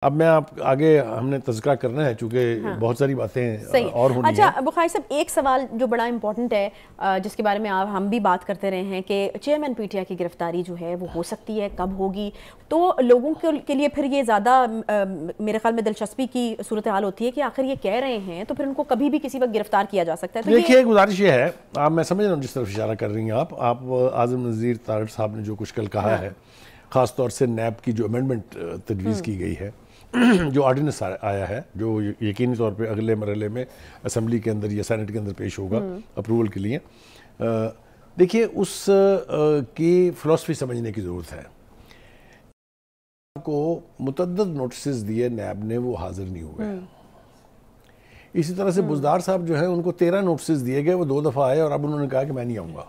اب میں آپ آگے ہم نے تذکرہ کرنا ہے چونکہ بہت ساری باتیں اور ہونی ہیں. اچھا بخاری صاحب، ایک سوال جو بڑا امپورٹنٹ ہے جس کے بارے میں ہم بھی بات کرتے رہے ہیں کہ چیئرمین پی ٹی آئی کی گرفتاری جو ہے وہ ہو سکتی ہے، کب ہوگی؟ تو لوگوں کے لیے پھر یہ زیادہ میرے خیال میں دلچسپی کی صورتحال ہوتی ہے کہ آخر یہ کہہ رہے ہیں تو پھر ان کو کبھی بھی کسی وقت گرفتار کیا جا سکتا ہے. دیکھیے گزارش یہ ہے، آپ میں سمجھ رہا ہوں جس طرف اشارہ کر رہی ہیں آپ اعظم نذیر طارٹ صاحب نے جو کچھ کل کہا ہے، خاص طور سے نیب کی جو امینڈمنٹ تجویز کی گئی ہے، جو آرڈیننس آیا ہے، جو یقینی طور پہ اگلے مرحلے میں اسمبلی کے اندر یا سینٹ کے اندر پیش ہوگا اپروول کے لیے، دیکھیے اس کی فلسفی سمجھنے کی ضرورت ہے. کو متعدد نوٹسز دیے نیب نے، وہ حاضر نہیں ہوئے. اسی طرح سے بزدار صاحب جو ہیں ان کو 13 نوٹسز دیے گئے، وہ 2 دفعہ آئے اور اب انہوں نے کہا کہ میں نہیں آؤں گا.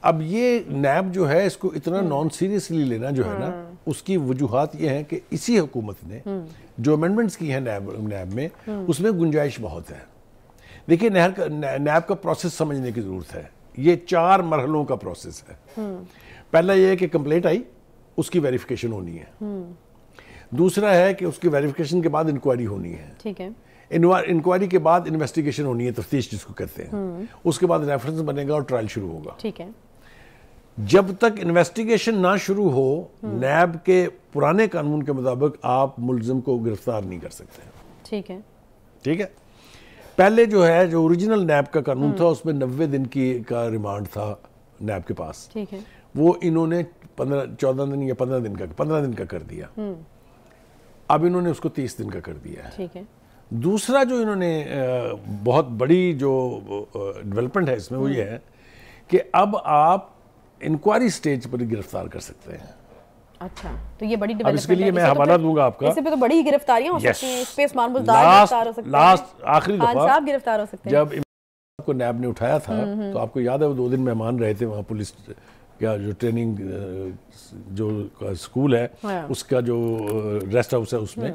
اب یہ نیب جو ہے اس کو اتنا نان سیریسلی لینا جو ہے نا، اس کی وجوہات یہ ہیں کہ اسی حکومت نے جو امینڈمنٹس کی ہیں نیب میں، اس میں گنجائش بہت ہے. دیکھیے نیب کا پروسیس سمجھنے کی ضرورت ہے. یہ 4 مرحلوں کا پروسیس ہے. پہلا یہ ہے کہ کمپلیٹ آئی، اس کی ویریفیکیشن ہونی ہے. دوسرا ہے کہ اس کی ویریفیکیشن کے بعد انکوائری ہونی ہے. ٹھیک ہے. انکوائری کے بعد انویسٹیگیشن ہونی ہے، تفتیش جس کو کہتے ہیں. اس کے بعد ریفرنس بنے گا اور ٹرائل شروع ہوگا. ٹھیک ہے. جب تک انویسٹیگیشن نہ شروع ہو، نیب کے پرانے قانون کے مطابق آپ ملزم کو گرفتار نہیں کر سکتے. ٹھیک ہے. ٹھیک ہے. پہلے جو ہے جو اوریجنل نیب کا قانون تھا اس میں 90 دن کا ریمانڈ تھا نیب کے پاس. ٹھیک ہے. وہ انہوں نے 14 دن یا 15 دن کا کر دیا. اب انہوں نے اس کو 30 دن کا کر دیا ہے. ٹھیک ہے. دوسرا جو انہوں نے بہت بڑی جو ڈیولپمنٹ ہے اس میں وہ یہ ہے کہ اب آپ انکوائری سٹیج پر گرفتار کر سکتے ہیں. اچھا، تو یہ بڑی اب ڈیولپمنٹ اس کے لیے میں حوالہ دوں گا آپ کا. اس پہ تو بڑی گرفتاریاں ہو سکتی ہیں. اس پہ عثمان بزدار گرفتار ہو سکتے ہیں. لاسٹ آخری خان دفعہ صاحب گرفتار ہو سکتے ہیں. جب کو نیب نے اٹھایا تھا تو آپ کو یاد ہے وہ 2 دن مہمان رہے تھے وہاں پولیس کا جو ٹریننگ جو اسکول ہے اس کا جو ریسٹ ہاؤس ہے اس میں،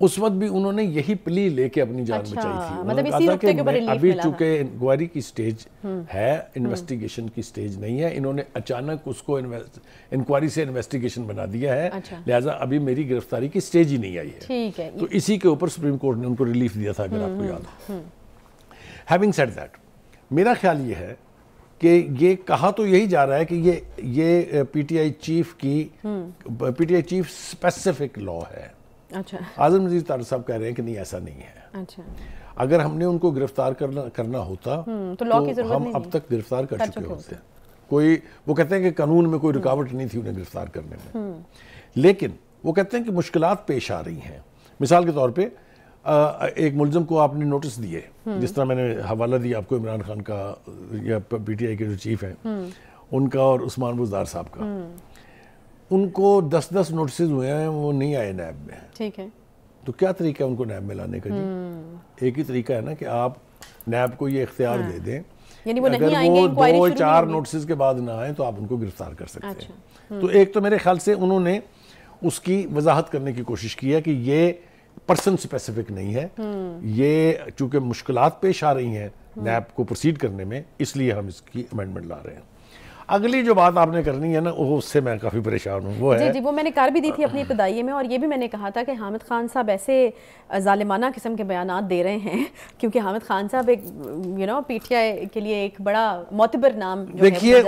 اس وقت بھی انہوں نے یہی پلی لے کے اپنی جان بچائی تھی. انہوں نے کہا تھا کہ ابھی چونکہ انکوائری کی سٹیج ہے، انویسٹیگیشن کی سٹیج نہیں ہے، انہوں نے اچانک اس کو انکوائری سے انویسٹیگیشن بنا دیا ہے، لہٰذا ابھی میری گرفتاری کی سٹیج ہی نہیں آئی ہے. ٹھیک ہے. تو اسی کے اوپر سپریم کورٹ نے ان کو ریلیف دیا تھا اگر آپ کو یاد ہو. ہیونگ سیڈ دیٹ، میرا خیال یہ ہے کہ یہ کہا تو یہی جا رہا ہے کہ یہ P T I chief specific law ہے. اچھا. اعظم نذیر طارٹ صاحب کہہ رہے ہیں کہ نہیں ایسا نہیں ہے. اچھا. اگر ہم نے ان کو گرفتار کرنا ہوتا تو ہم اب تک گرفتار کر چکے ہوتے. وہ کہتے ہیں کہ قانون میں کوئی رکاوٹ نہیں تھی انہیں گرفتار کرنے میں، لیکن وہ کہتے ہیں کہ مشکلات پیش آ رہی ہیں. مثال کے طور پہ ایک ملزم کو آپ نے نوٹس دیے، جس طرح میں نے حوالہ دیا آپ کو عمران خان کا یا پی ٹی آئی کے جو چیف ہیں ان کا اور عثمان بزدار صاحب کا، ان کو 10 نوٹسز ہوئے ہیں، وہ نہیں آئے نیب میں. ٹھیک ہے. تو کیا طریقہ ہے ان کو نیب میں لانے کا؟ جی ایک ہی طریقہ ہے نا کہ آپ نیب کو یہ اختیار دے دیں، اگر وہ 2-4 نوٹسز کے بعد نہ آئیں تو آپ ان کو گرفتار کر سکتے ہیں. تو ایک تو میرے خیال سے انہوں نے اس کی وضاحت کرنے کی کوشش کی ہے کہ یہ پرسن سپیسیفک نہیں ہے، یہ چونکہ مشکلات پیش آ رہی ہیں نیب کو پروسیڈ کرنے میں، اس لیے ہم اس کی امینڈمنٹ لا رہے ہیں. اگلی جو بات آپ نے کرنی ہے نا، وہ اس سے میں کافی پریشان ہوں، وہ ہے جی وہ میں نے کر بھی دی تھی اپنی ابتدائی میں، اور یہ بھی میں نے کہا تھا کہ حامد خان صاحب ایسے ظالمانہ قسم کے بیانات دے رہے ہیں کیونکہ حامد خان صاحب ایک پی ٹی آئی کے لیے ایک بڑا معتبر نام. دیکھیے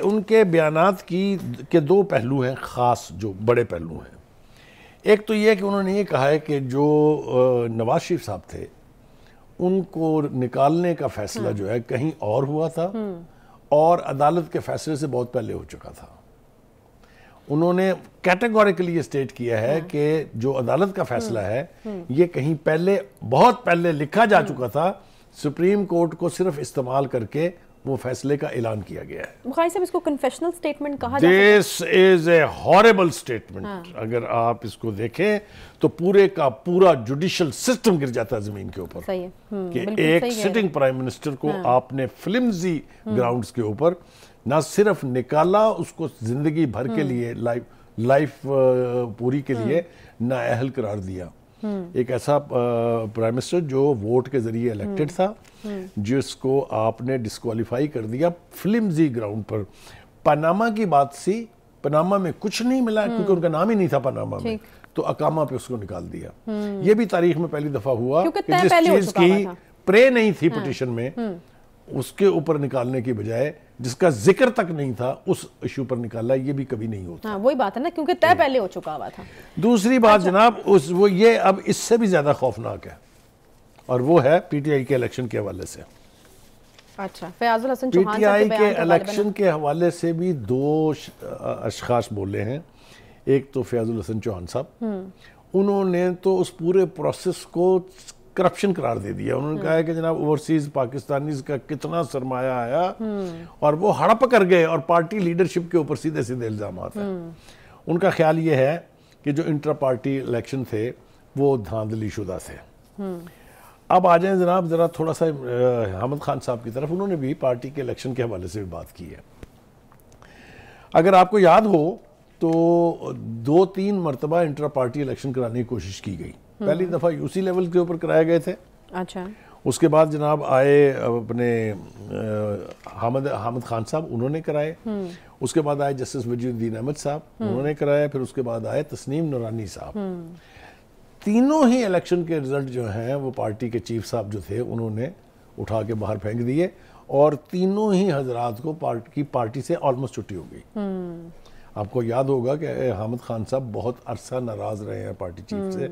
ان کے بیانات کے 2 پہلو ہیں خاص، جو بڑے پہلو ہیں. ایک تو یہ کہ انہوں نے یہ کہا ہے کہ جو نواز شریف صاحب تھے ان کو نکالنے کا فیصلہ جو ہے کہیں اور ہوا تھا اور عدالت کے فیصلے سے بہت پہلے ہو چکا تھا. انہوں نے کیٹیگوریکلی یہ سٹیٹ کیا ہے کہ جو عدالت کا فیصلہ ہے یہ کہیں پہلے، بہت پہلے لکھا جا چکا تھا، سپریم کورٹ کو صرف استعمال کر کے وہ فیصلے کا اعلان کیا گیا ہے. بخاری صاحب اس کو کنفیشنل سٹیٹمنٹ کہا جاتا ہے. This is a horrible statement. اگر آپ اس کو دیکھیں تو پورے کا پورا جوڈیشل سسٹم گر جاتا ہے زمین کے اوپر کہ ایک سٹنگ پرائم منسٹر کو آپ نے فلمزی گراؤنڈز کے اوپر نہ صرف نکالا، اس کو زندگی بھر کے لیے لائف پوری کے لیے نااہل قرار دیا. ایک ایسا پرائم منسٹر جو ووٹ کے ذریعے الیکٹڈ تھا، جس کو آپ نے ڈسکوالیفائی کر دیا فلمزی گراؤنڈ پر. پاناما کی بات سی، پاناما میں کچھ نہیں ملا کیونکہ ان کا نام ہی نہیں تھا پاناما میں، تو اقامہ پہ اس کو نکال دیا. یہ بھی تاریخ میں پہلی دفعہ ہوا کہ جس چیز کی پرے نہیں تھی پٹیشن میں اس کے اوپر نکالنے کی بجائے جس کا ذکر تک نہیں تھا اس ایشو پر نکالا. یہ بھی کبھی نہیں ہوتا. وہی بات ہے نا، کیونکہ طے پہلے ہو چکا ہوا تھا. دوسری بات جناب وہ یہ اب اس سے بھی زیادہ خوفناک ہے، اور وہ ہے پی ٹی آئی کے الیکشن کے حوالے سے. اچھا، فیاض الحسن پی چوہان ٹی آئی کے الیکشن کے حوالے سے بھی دو اشخاص بولے ہیں. ایک تو فیاض الحسن چوہان صاحب، انہوں نے تو اس پورے پروسیس کو کرپشن قرار دے دیا. انہوں نے کہا ہے کہ جناب اوورسیز پاکستانیز کا کتنا سرمایہ آیا اور وہ ہڑپ کر گئے، اور پارٹی لیڈرشپ کے اوپر سیدھے سیدھے الزامات ہیں. ان کا خیال یہ ہے کہ جو انٹرا پارٹی الیکشن تھے وہ دھاندلی شدہ تھے. اب آ جائیں جناب ذرا تھوڑا سا حامد خان صاحب کی طرف. انہوں نے بھی پارٹی کے الیکشن کے حوالے سے بھی بات کی ہے. اگر آپ کو یاد ہو تو 2-3 مرتبہ انٹرا پارٹی الیکشن کرانے کی کوشش کی گئی. پہلی دفعہ یو سی لیول کے اوپر کرائے گئے تھے. اچھا. اس کے بعد جناب آئے اپنے حامد خان صاحب، انہوں نے کرائے. اس کے بعد آئے جسٹس وجید الدین احمد صاحب، انہوں نے کرائے. پھر اس کے بعد آئے تسنیم نورانی صاحب. تینوں ہی الیکشن کے رزلٹ جو ہیں وہ پارٹی کے چیف صاحب جو تھے انہوں نے اٹھا کے باہر پھینک دیے، اور تینوں ہی حضرات کو پارٹی سے آلموسٹ چھٹی ہو گئی. آپ کو یاد ہوگا کہ حامد خان صاحب بہت عرصہ ناراض رہے ہیں پارٹی چیف سے.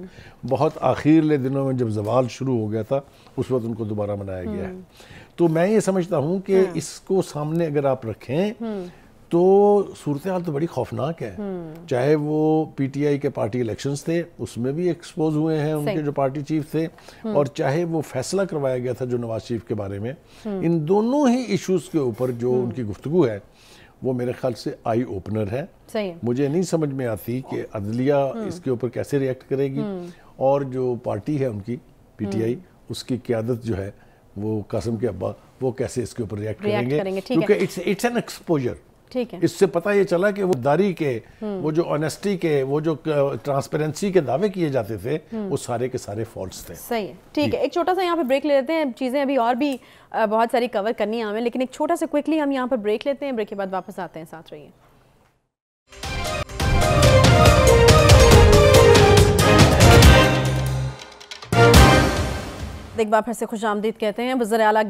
بہت آخرلے دنوں میں جب زوال شروع ہو گیا تھا اس وقت ان کو دوبارہ منایا گیا ہے. تو میں یہ سمجھتا ہوں کہ اس کو سامنے اگر آپ رکھیں تو صورتحال تو بڑی خوفناک ہے. چاہے وہ پی ٹی آئی کے پارٹی الیکشنز تھے اس میں بھی ایکسپوز ہوئے ہیں ان کے جو پارٹی چیف تھے، اور چاہے وہ فیصلہ کروایا گیا تھا جو نواز شریف کے بارے میں. ان دونوں ہی ایشوز کے اوپر جو ان کی گفتگو ہے وہ میرے خیال سے آئی اوپنر ہے. مجھے نہیں سمجھ میں آتی کہ عدلیہ اس کے اوپر کیسے ریئیکٹ کرے گی، اور جو پارٹی ہے ان کی پی ٹی آئی اس کی قیادت جو ہے وہ قاسم کے ابا وہ کیسے اس کے اوپر ریئیکٹ کریں گے، کیونکہ اٹس این ایکسپوجر. اس سے پتہ یہ چلا کہ وہ داری کے وہ جو آنیسٹی کے وہ جو ٹرانسپیرنسی کے دعوے کیے جاتے تھے وہ سارے کے سارے فالس تھے. صحیح ہے. ٹھیک ہے، ایک چھوٹا سا یہاں پہ بریک لے لیتے ہیں. چیزیں ابھی اور بھی بہت ساری کور کرنی ہیں ہمیں، لیکن ایک چھوٹا سا کوئکلی ہم یہاں پر بریک لیتے ہیں. بریک کے بعد واپس آتے ہیں. ساتھ رہیے. ایک بار پھر سے خوش آمدید کہتے ہیں. وزیر اعلیٰ